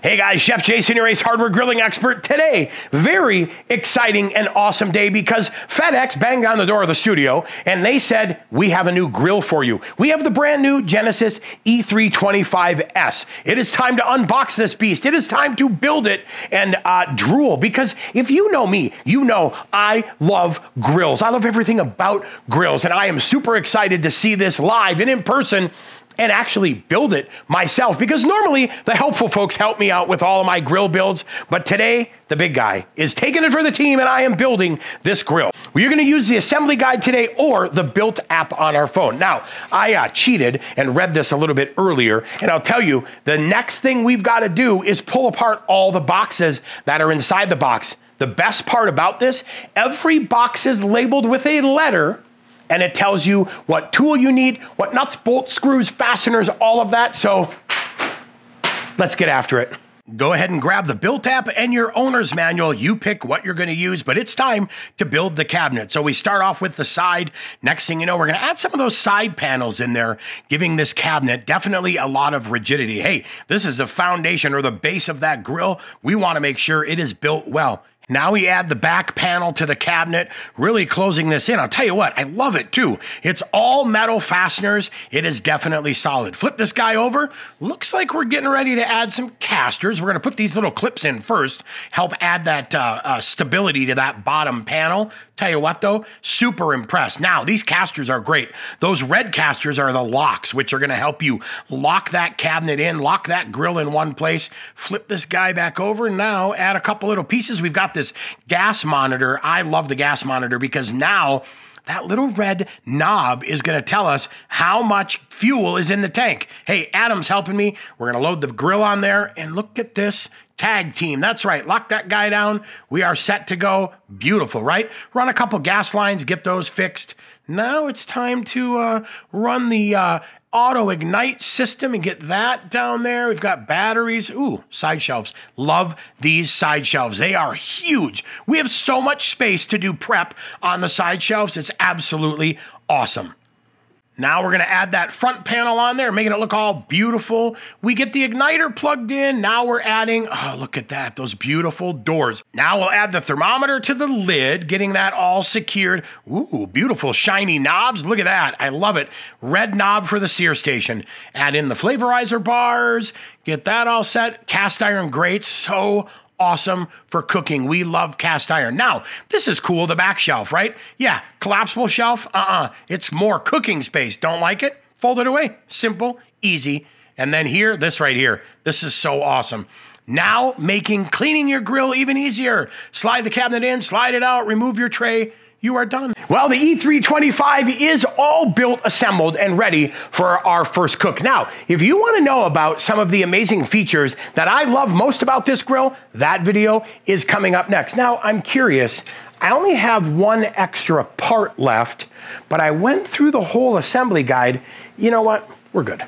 Hey guys, Chef Jason, your Ace Hardware grilling expert. Today, very exciting and awesome day because FedEx banged on the door of the studio and they said, we have a new grill for you. We have the brand new Genesis E325S. It is time to unbox this beast. It is time to build it and drool, because if you know me, you know I love grills. I love everything about grills, and I am super excited to see this live and in person and actually build it myself, because normally the helpful folks help me out with all of my grill builds, but today the big guy is taking it for the team and I am building this grill. Well, you're gonna use the assembly guide today or the Built app on our phone. Now, I cheated and read this a little bit earlier, and I'll tell you, the next thing we've gotta do is pull apart all the boxes that are inside the box. The best part about this, every box is labeled with a letter, and it tells you what tool you need, what nuts, bolts, screws, fasteners, all of that. So let's get after it. Go ahead and grab the Built app and your owner's manual. You pick what you're gonna use, but it's time to build the cabinet. So we start off with the side. Next thing you know, we're gonna add some of those side panels in there, giving this cabinet definitely a lot of rigidity. Hey, this is the foundation or the base of that grill. We wanna make sure it is built well. Now we add the back panel to the cabinet, really closing this in. I'll tell you what, I love it too. It's all metal fasteners. It is definitely solid. Flip this guy over. Looks like we're getting ready to add some casters. We're gonna put these little clips in first, help add that stability to that bottom panel. Tell you what though, super impressed. Now, these casters are great. Those red casters are the locks, which are gonna help you lock that cabinet in, lock that grill in one place. Flip this guy back over. Now add a couple little pieces. We've got this gas monitor. I love the gas monitor because now that little red knob is going to tell us how much fuel is in the tank. Hey, Adam's helping me. We're going to load the grill on there, and look at this tag team. That's right. Lock that guy down. We are set to go. Beautiful, right? Run a couple gas lines, get those fixed. Now it's time to run the auto ignite system and get that down there. We've got batteries. Ooh, side shelves. Love these side shelves. They are huge. We have so much space to do prep on the side shelves. It's absolutely awesome. Now we're gonna add that front panel on there, making it look all beautiful. We get the igniter plugged in. Now we're adding, oh, look at that, those beautiful doors. Now we'll add the thermometer to the lid, getting that all secured. Ooh, beautiful shiny knobs. Look at that, I love it. Red knob for the sear station. Add in the flavorizer bars, get that all set. Cast iron grates, so awesome for cooking. We love cast iron. Now, this is cool, the back shelf, right? Yeah, collapsible shelf, it's more cooking space. Don't like it? Fold it away. Simple, easy. And then here, this right here, this is so awesome. Now, making cleaning your grill even easier. Slide the cabinet in, slide it out, remove your tray. You are done. Well, the E325 is all built, assembled, and ready for our first cook. Now, if you want to know about some of the amazing features that I love most about this grill, that video is coming up next. Now, I'm curious. I only have one extra part left, but I went through the whole assembly guide. You know what? We're good.